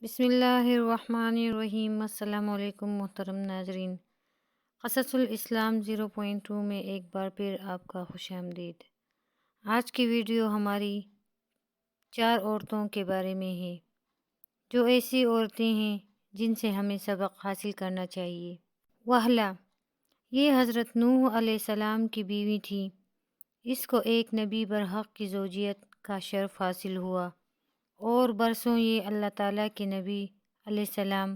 بسم اللہ الرحمن الرحیم۔ السلام علیکم محترم ناظرین، قصص الاسلام 0.2 میں ایک بار پھر آپ کا خوش آمدید۔ آج کی ویڈیو ہماری 4 عورتوں کے بارے میں ہے جو ایسی عورتیں ہیں جن سے ہمیں سبق حاصل کرنا چاہیے۔ وہلا، یہ حضرت نوح علیہ السلام کی بیوی تھی۔ اس کو ایک نبی برحق کی زوجیت کا شرف حاصل ہوا اور برسوں یہ اللہ تعالیٰ کے نبی علیہ السلام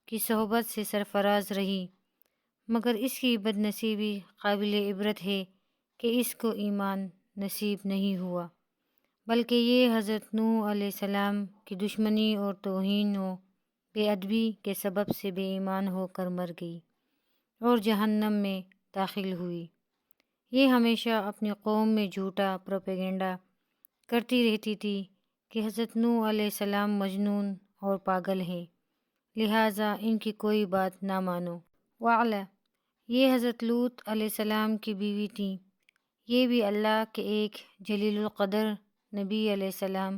کی صحبت سے سرفراز رہی، مگر اس کی بد نصیبی قابل عبرت ہے کہ اس کو ایمان نصیب نہیں ہوا، بلکہ یہ حضرت نوح علیہ السلام کی دشمنی اور توہین و بے ادبی کے سبب سے بے ایمان ہو کر مر گئی اور جہنم میں داخل ہوئی۔ یہ ہمیشہ اپنی قوم میں جھوٹا پروپیگنڈا کرتی رہتی تھی کہ حضرت نوح علیہ السلام مجنون اور پاگل ہیں، لہٰذا ان کی کوئی بات نہ مانو۔ وعلا، یہ حضرت لوط علیہ السلام کی بیوی تھیں۔ یہ بھی اللہ کے ایک جلیل القدر نبی علیہ السلام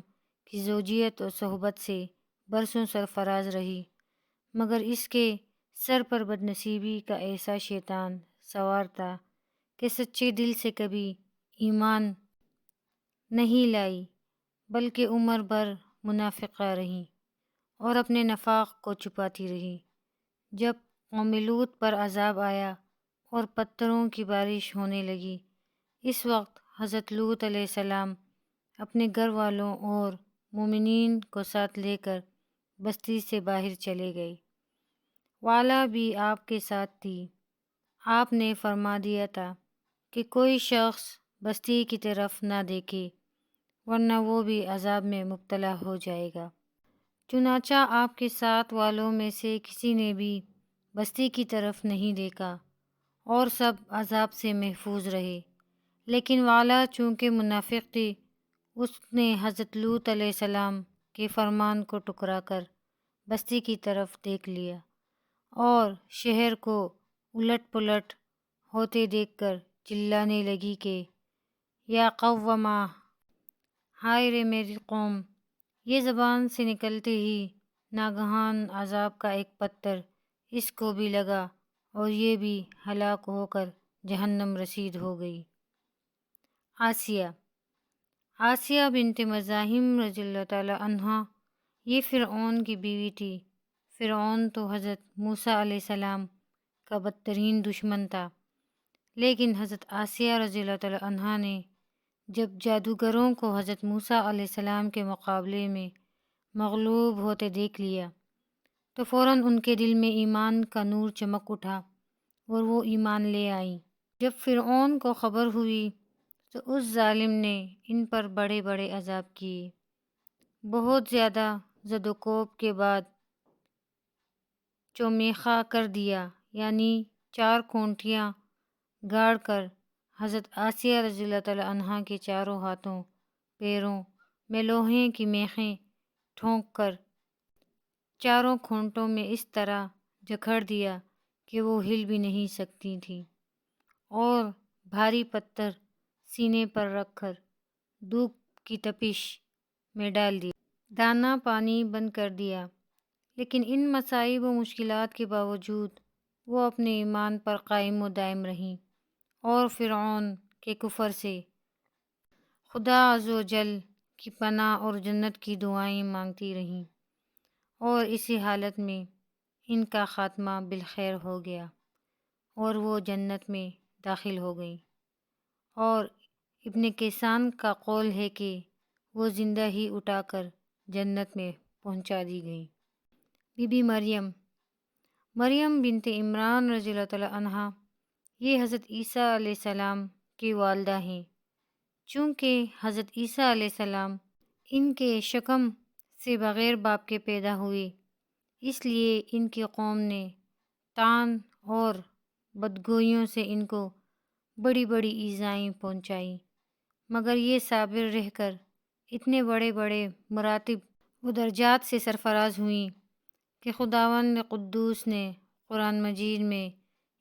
کی زوجیت اور صحبت سے برسوں سرفراز رہی، مگر اس کے سر پر بد نصیبی کا ایسا شیطان سوار تھا کہ سچے دل سے کبھی ایمان نہیں لائی، بلکہ عمر بھر منافقہ رہی اور اپنے نفاق کو چھپاتی رہی۔ جب قوم لوط پر عذاب آیا اور پتھروں کی بارش ہونے لگی، اس وقت حضرت لوط علیہ السلام اپنے گھر والوں اور مومنین کو ساتھ لے کر بستی سے باہر چلے گئے۔ والا بھی آپ کے ساتھ تھی۔ آپ نے فرما دیا تھا کہ کوئی شخص بستی کی طرف نہ دیکھے ورنہ وہ بھی عذاب میں مبتلا ہو جائے گا۔ چنانچہ آپ کے ساتھ والوں میں سے کسی نے بھی بستی کی طرف نہیں دیکھا اور سب عذاب سے محفوظ رہے، لیکن والا چونکہ منافق تھی، اس نے حضرت لوط علیہ السلام کے فرمان کو ٹکرا کر بستی کی طرف دیکھ لیا اور شہر کو الٹ پلٹ ہوتے دیکھ کر چلانے لگی کہ یا قوما، ہائے رے میری قوم! یہ زبان سے نکلتے ہی ناگہان عذاب کا ایک پتھر اس کو بھی لگا اور یہ بھی ہلاک ہو کر جہنم رسید ہو گئی۔ آسیہ بنت مزاحم رضی اللہ تعالی عنہا یہ فرعون کی بیوی تھی۔ فرعون تو حضرت موسیٰ علیہ السلام کا بدترین دشمن تھا، لیکن حضرت آسیہ رضی اللہ تعالی عنہا نے جب جادوگروں کو حضرت موسیٰ علیہ السلام کے مقابلے میں مغلوب ہوتے دیکھ لیا تو فوراً ان کے دل میں ایمان کا نور چمک اٹھا اور وہ ایمان لے آئیں۔ جب فرعون کو خبر ہوئی تو اس ظالم نے ان پر بڑے بڑے عذاب کیے۔ بہت زیادہ زد و کوب کے بعد چومیخا کر دیا، یعنی 4 کھونٹیاں گاڑ کر حضرت آسیہ رضی اللہ تعالی عنہا کے چاروں ہاتھوں پیروں میں لوہے کی میخیں ٹھونک کر چاروں کھونٹوں میں اس طرح جکڑ دیا کہ وہ ہل بھی نہیں سکتی تھی، اور بھاری پتھر سینے پر رکھ کر دھوپ کی تپش میں ڈال دیا۔ دانا پانی بند کر دیا، لیکن ان مصائب و مشکلات کے باوجود وہ اپنے ایمان پر قائم و دائم رہیں اور فرعون کے کفر سے خدا عز و جل کی پناہ اور جنت کی دعائیں مانگتی رہیں، اور اسی حالت میں ان کا خاتمہ بالخیر ہو گیا اور وہ جنت میں داخل ہو گئیں، اور ابن کیسان کا قول ہے کہ وہ زندہ ہی اٹھا کر جنت میں پہنچا دی گئیں۔ بی بی مریم بنت عمران رضی اللہ تعالی عنہا یہ حضرت عیسیٰ علیہ السلام کی والدہ ہیں۔ چونکہ حضرت عیسیٰ علیہ السلام ان کے شکم سے بغیر باپ کے پیدا ہوئے، اس لیے ان کی قوم نے طعن اور بدگوئیوں سے ان کو بڑی بڑی ایذائیں پہنچائیں، مگر یہ صابر رہ کر اتنے بڑے بڑے مراتب و درجات سے سرفراز ہوئیں کہ خداوند قدوس نے قرآن مجید میں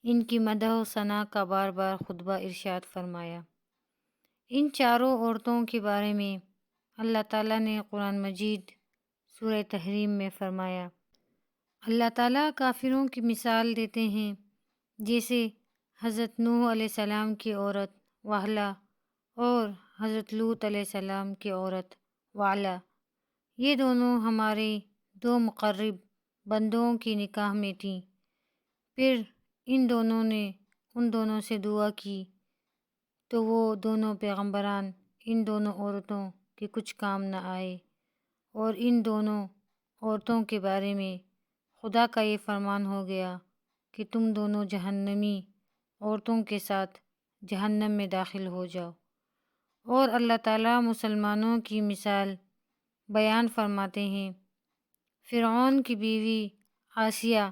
ان کی مدح و ثنا کا بار بار خطبہ ارشاد فرمایا۔ ان چاروں عورتوں کے بارے میں اللہ تعالیٰ نے قرآن مجید سورہ تحریم میں فرمایا۔ اللہ تعالیٰ کافروں کی مثال دیتے ہیں جیسے حضرت نوح علیہ السلام کی عورت وحلا اور حضرت لوط علیہ السلام کی عورت وعلا۔ یہ دونوں ہمارے دو مقرب بندوں کی نکاح میں تھیں۔ پھر ان دونوں نے ان دونوں سے دعا کی تو وہ دونوں پیغمبران ان دونوں عورتوں کے کچھ کام نہ آئے، اور ان دونوں عورتوں کے بارے میں خدا کا یہ فرمان ہو گیا کہ تم دونوں جہنمی عورتوں کے ساتھ جہنم میں داخل ہو جاؤ۔ اور اللہ تعالیٰ مسلمانوں کی مثال بیان فرماتے ہیں۔ فرعون کی بیوی آسیہ،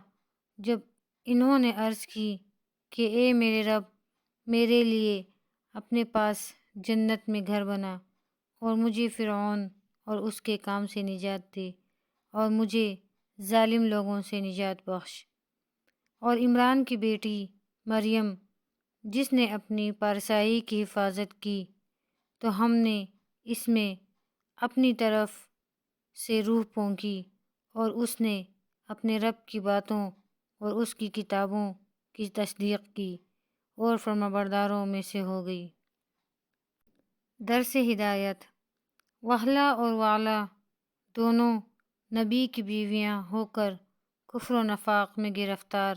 جب انہوں نے عرض کی کہ اے میرے رب، میرے لیے اپنے پاس جنت میں گھر بنا اور مجھے فرعون اور اس کے کام سے نجات دے اور مجھے ظالم لوگوں سے نجات بخش۔ اور عمران کی بیٹی مریم، جس نے اپنی پارسائی کی حفاظت کی تو ہم نے اس میں اپنی طرف سے روح پھونکی اور اس نے اپنے رب کی باتوں اور اس کی کتابوں کی تصدیق کی اور فرمانبرداروں میں سے ہو گئی۔ درس ہدایت۔ وحلا اور وعلا دونوں نبی کی بیویاں ہو کر کفر و نفاق میں گرفتار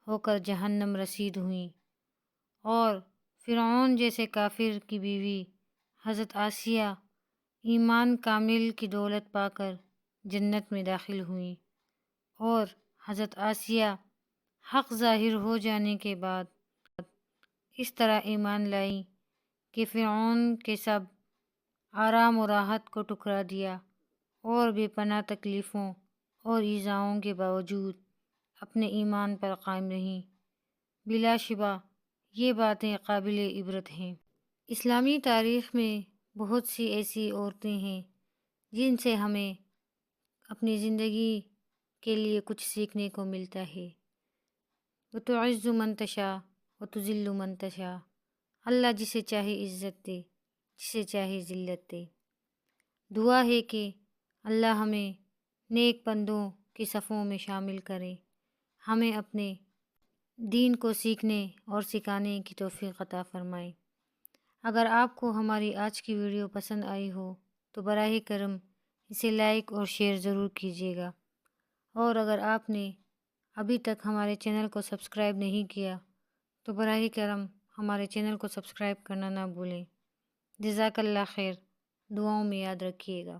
ہو کر جہنم رسید ہوئیں، اور فرعون جیسے کافر کی بیوی حضرت آسیہ ایمان کامل کی دولت پا کر جنت میں داخل ہوئیں، اور حضرت آسیہ حق ظاہر ہو جانے کے بعد اس طرح ایمان لائیں کہ فرعون کے سب آرام و راحت کو ٹکرا دیا اور بے پناہ تکلیفوں اور ایذاؤں کے باوجود اپنے ایمان پر قائم رہیں۔ بلا شبہ یہ باتیں قابل عبرت ہیں۔ اسلامی تاریخ میں بہت سی ایسی عورتیں ہیں جن سے ہمیں اپنی زندگی کے لیے کچھ سیکھنے کو ملتا ہے۔ وَتُعِزُّ مَن تَشَاءُ وَتُذِلُّ مَن تَشَاءُ۔ اللہ جسے چاہے عزت دے، جسے چاہے ذلت دے۔ دعا ہے کہ اللہ ہمیں نیک بندوں کی صفوں میں شامل کرے، ہمیں اپنے دین کو سیکھنے اور سکھانے کی توفیق عطا فرمائے۔ اگر آپ کو ہماری آج کی ویڈیو پسند آئی ہو تو براہ کرم اسے لائک اور شیئر ضرور کیجیے گا، اور اگر آپ نے ابھی تک ہمارے چینل کو سبسکرائب نہیں کیا تو براہ کرم ہمارے چینل کو سبسکرائب کرنا نہ بھولیں۔ جزاک اللہ خیر، دعاؤں میں یاد رکھیے گا۔